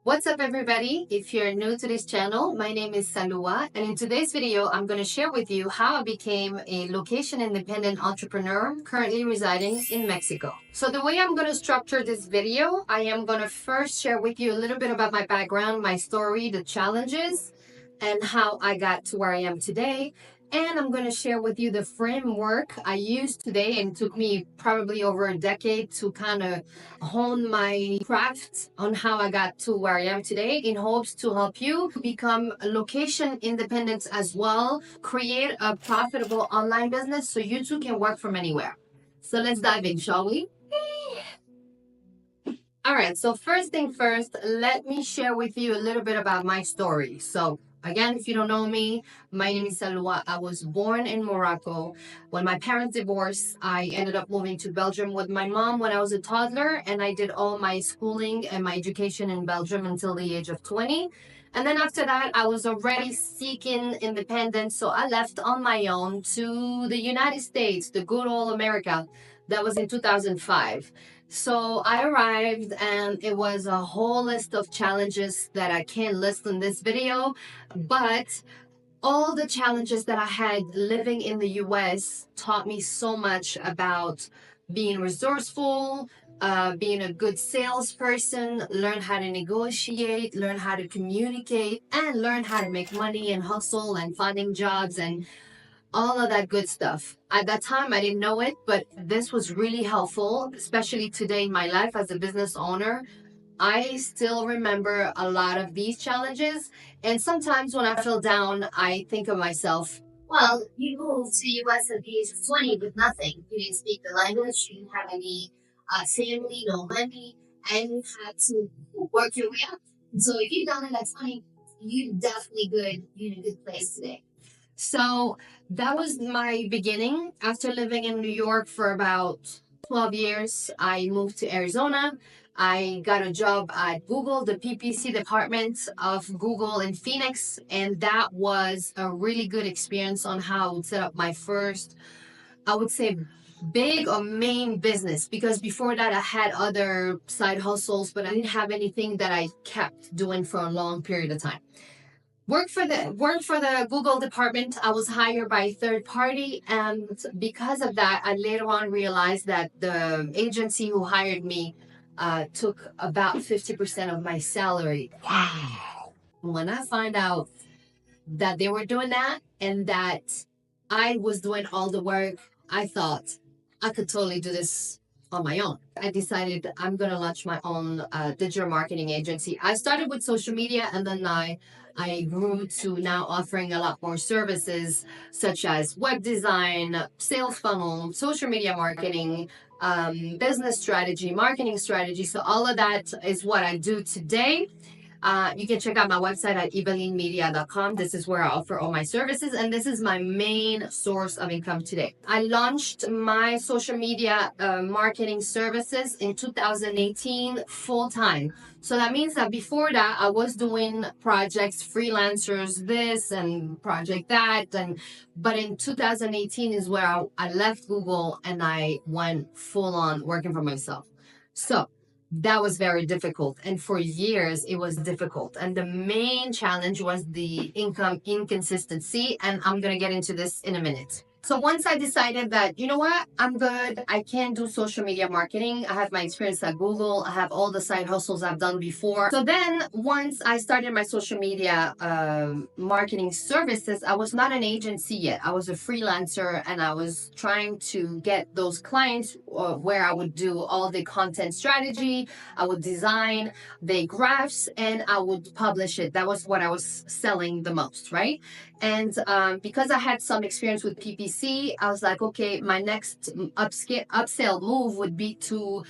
What's up, everybody? If you're new to this channel, my name is Salua, and in today's video, I'm going to share with you how I became a location-independent entrepreneur currently residing in Mexico. So the way I'm going to structure this video, I am going to first share with you a little bit about my background, my story, the challenges, and how I got to where I am today. And I'm going to share with you the framework I use today, and it took me probably over a decade to kind of hone my craft on how I got to where I am today, in hopes to help you become location independent as well, create a profitable online business so you too can work from anywhere. So let's dive in, shall we? All right, so first thing first, let me share with you a little bit about my story. So again, if you don't know me, my name is Salwa. I was born in Morocco. When my parents divorced, I ended up moving to Belgium with my mom when I was a toddler, and I did all my schooling and my education in Belgium until the age of 20. And then after that, I was already seeking independence, so I left on my own to the United States, the good old America. That was in 2005. So I arrived, and it was a whole list of challenges that I can't list in this video, but all the challenges that I had living in the US taught me so much about being resourceful, being a good salesperson, learn how to negotiate, learn how to communicate, and learn how to make money and hustle and finding jobs and all of that good stuff. At that time, I didn't know it, but this was really helpful, especially today in my life as a business owner. I still remember a lot of these challenges, and sometimes when I feel down, I think of myself, well, you moved to US at the age of 20 with nothing. You didn't speak the language, you didn't have any family, no money, and you had to work your way up. So if you've done it at 20, you're definitely good. You're in a good place today. So that was my beginning. After living in New York for about 12 years, I moved to Arizona. I got a job at Google, the PPC department of Google in Phoenix, and that was a really good experience on how I would set up my first, I would say, big or main business, because before that I had other side hustles, but I didn't have anything that I kept doing for a long period of time. Worked for the Google department. I was hired by a third party, and because of that, I later on realized that the agency who hired me took about 50% of my salary. Wow. When I find out that they were doing that and that I was doing all the work, I thought I could totally do this on my own. I decided I'm going to launch my own digital marketing agency. I started with social media, and then I grew to now offering a lot more services such as web design, sales funnel, social media marketing, business strategy, marketing strategy. So all of that is what I do today. You can check out my website at evelinmedia.com. This is where I offer all my services, and this is my main source of income today. I launched my social media marketing services in 2018 full time. So that means that before that, I was doing projects, freelancers, this and project that, but in 2018 is where I left Google and I went full on working for myself. So that was very difficult, and for years it was difficult, and the main challenge was the income inconsistency, and I'm gonna get into this in a minute. So once I decided that, you know what, I'm good, I can do social media marketing, I have my experience at Google, I have all the side hustles I've done before. So then once I started my social media marketing services, I was not an agency yet. I was a freelancer, and I was trying to get those clients where I would do all the content strategy, I would design the graphs, and I would publish it. That was what I was selling the most, right? And because I had some experience with PPC, I was like, okay, my next upsell move would be to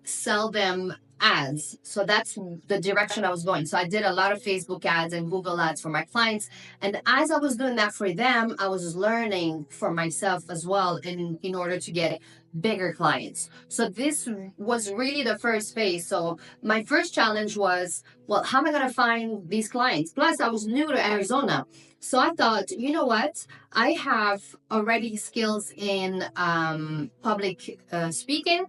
sell them ads. So that's the direction I was going. So I did a lot of Facebook ads and Google ads for my clients. And as I was doing that for them, I was learning for myself as well in order to get bigger clients. So this was really the first phase. So my first challenge was, well, how am I going to find these clients? Plus, I was new to Arizona. So I thought, you know what? I have already skills in public speaking,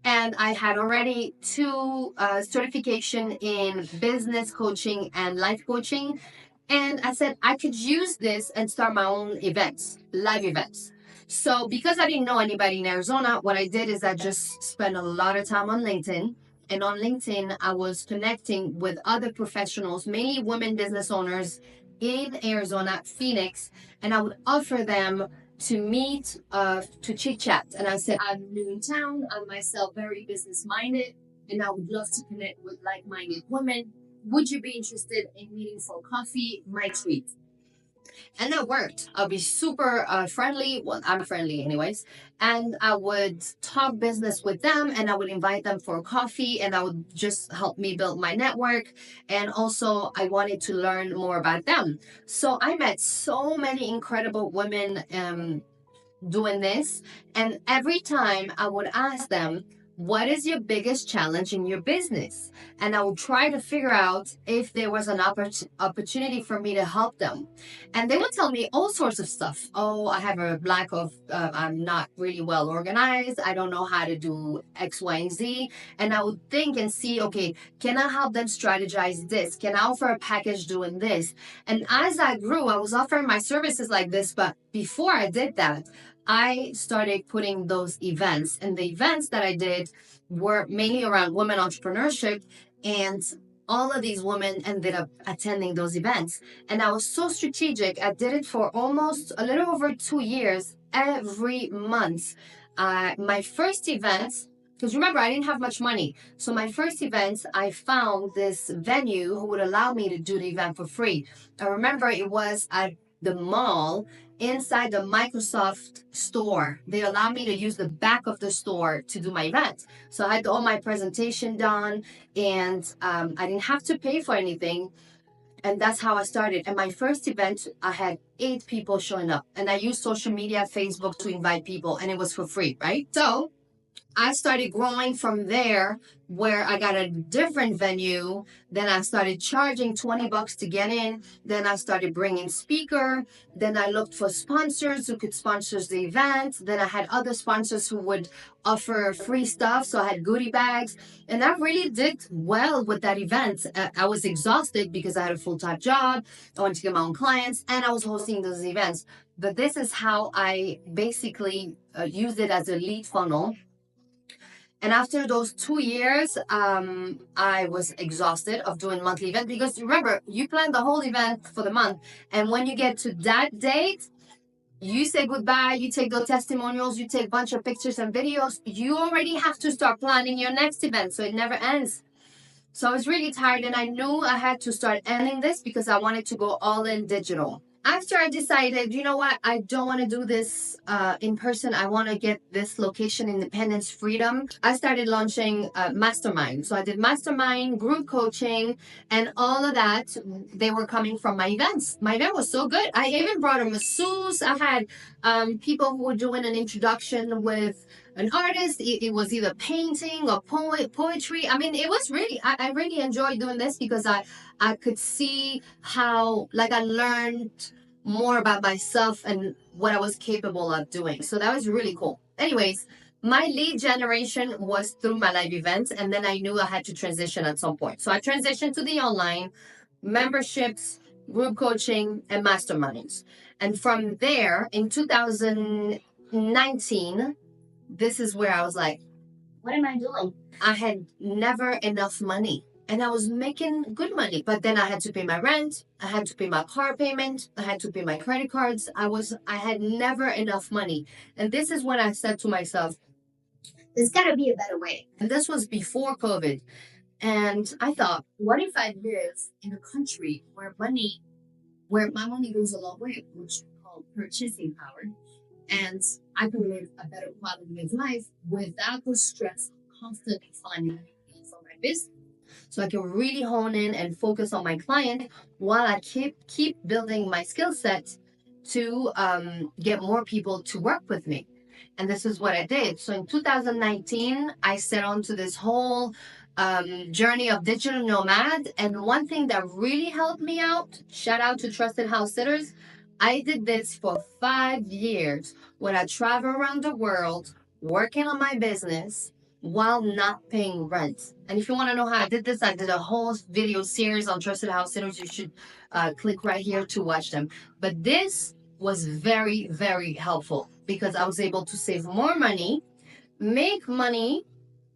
And I had already two certification in business coaching and life coaching. And I said I could use this and start my own events, live events. So because I didn't know anybody in Arizona, what I did is I just spent a lot of time on LinkedIn. And on LinkedIn, I was connecting with other professionals, mainly women business owners in Arizona, Phoenix, and I would offer them to meet, to chit chat. And I said, I'm new in town. I'm myself very business minded, and I would love to connect with like minded women. Would you be interested in meeting for coffee? My treat. And that worked. I'll be super friendly. Well, I'm friendly, anyways. And I would talk business with them and I would invite them for coffee and I would just help me build my network. And also, I wanted to learn more about them. So I met so many incredible women doing this. And every time I would ask them, what is your biggest challenge in your business? And I would try to figure out if there was an opportunity for me to help them. And they would tell me all sorts of stuff. Oh, I have a lack of, I'm not really well organized. I don't know how to do X, Y, and Z. And I would think and see, okay, can I help them strategize this? Can I offer a package doing this? And as I grew, I was offering my services like this. But before I did that, I started putting those events, and the events that I did were mainly around women entrepreneurship, and all of these women ended up attending those events. And I was so strategic. I did it for almost a little over 2 years, every month. My first event, because remember, I didn't have much money. So my first event, I found this venue who would allow me to do the event for free. I remember it was at the mall inside the Microsoft store. They allowed me to use the back of the store to do my event. So I had all my presentation done and I didn't have to pay for anything. And that's how I started. And my first event, I had 8 people showing up. And I used social media, Facebook to invite people, and it was for free, right? So I started growing from there where I got a different venue. Then I started charging $20 to get in. Then I started bringing speaker. Then I looked for sponsors who could sponsor the event. Then I had other sponsors who would offer free stuff. So I had goodie bags. And I really did well with that event. I was exhausted because I had a full-time job. I wanted to get my own clients and I was hosting those events. But this is how I basically used it as a lead funnel. And after those 2 years, I was exhausted of doing monthly event because remember, you plan the whole event for the month. And when you get to that date, you say goodbye, you take the testimonials, you take a bunch of pictures and videos. You already have to start planning your next event. So it never ends. So I was really tired and I knew I had to start ending this because I wanted to go all in digital. After I decided, you know what, I don't want to do this in person. I want to get this location independence freedom. I started launching Mastermind. So I did Mastermind, group coaching, and all of that. They were coming from my events. My event was so good. I even brought a masseuse. I had people who were doing an introduction with an artist. It was either painting or poetry. I mean, it was really, I really enjoyed doing this because I could see how, like, I learned more about myself and what I was capable of doing. So that was really cool. Anyways, my lead generation was through my live events, and then I knew I had to transition at some point. So I transitioned to the online memberships, group coaching, and masterminds. And from there, in 2019, this is where I was like, what am I doing? I had never enough money and I was making good money, but then I had to pay my rent, I had to pay my car payment, I had to pay my credit cards. I had never enough money. And this is when I said to myself, there's got to be a better way. And this was before COVID. And I thought, what if I live in a country where my money goes a long way, which is called purchasing power, and I can live a better quality of life without the stress of constantly finding things for my business. So I can really hone in and focus on my client while I keep building my skill set to get more people to work with me. And this is what I did. So in 2019, I set on to this whole journey of digital nomad. And one thing that really helped me out, shout out to Trusted House Sitters, I did this for 5 years when I travel around the world working on my business. while not paying rent. And if you want to know how I did this, I did a whole video series on trusted house sitters. You should click right here to watch them. But this was very, very helpful because I was able to save more money, make money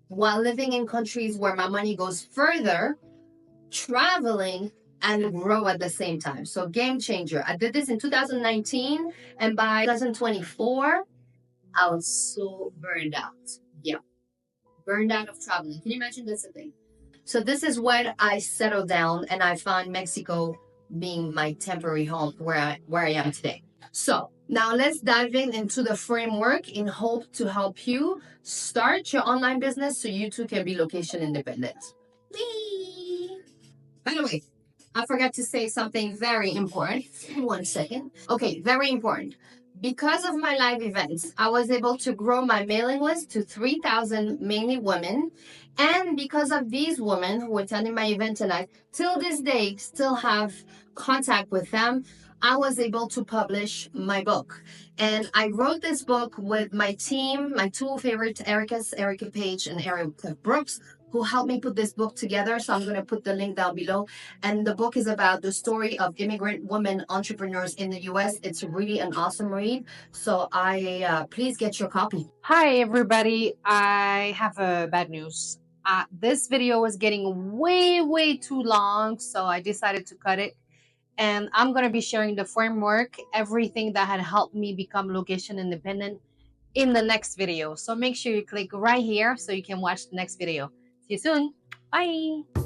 while living in countries where my money goes further, traveling, and grow at the same time. So, game changer. I did this in 2019, and by 2024, I was so burned out. Yeah, burned out of traveling. Can you imagine this a thing? So this is when I settled down and I found Mexico being my temporary home where I am today. So now let's dive into the framework in hope to help you start your online business so you too can be location independent. Whee! By the way, I forgot to say something very important. 1 second. Okay, very important. Because of my live events, I was able to grow my mailing list to 3,000, mainly women. And because of these women who attended my event tonight, till this day, still have contact with them, I was able to publish my book. And I wrote this book with my team, my two favorite Erica Page and Erica Brooks, who helped me put this book together. So I'm going to put the link down below. And the book is about the story of immigrant women entrepreneurs in the US. It's really an awesome read. So I please get your copy. Hi, everybody. I have bad news. This video was getting way too long, so I decided to cut it. And I'm going to be sharing the framework, everything that had helped me become location independent in the next video. So make sure you click right here so you can watch the next video. See you soon. Bye.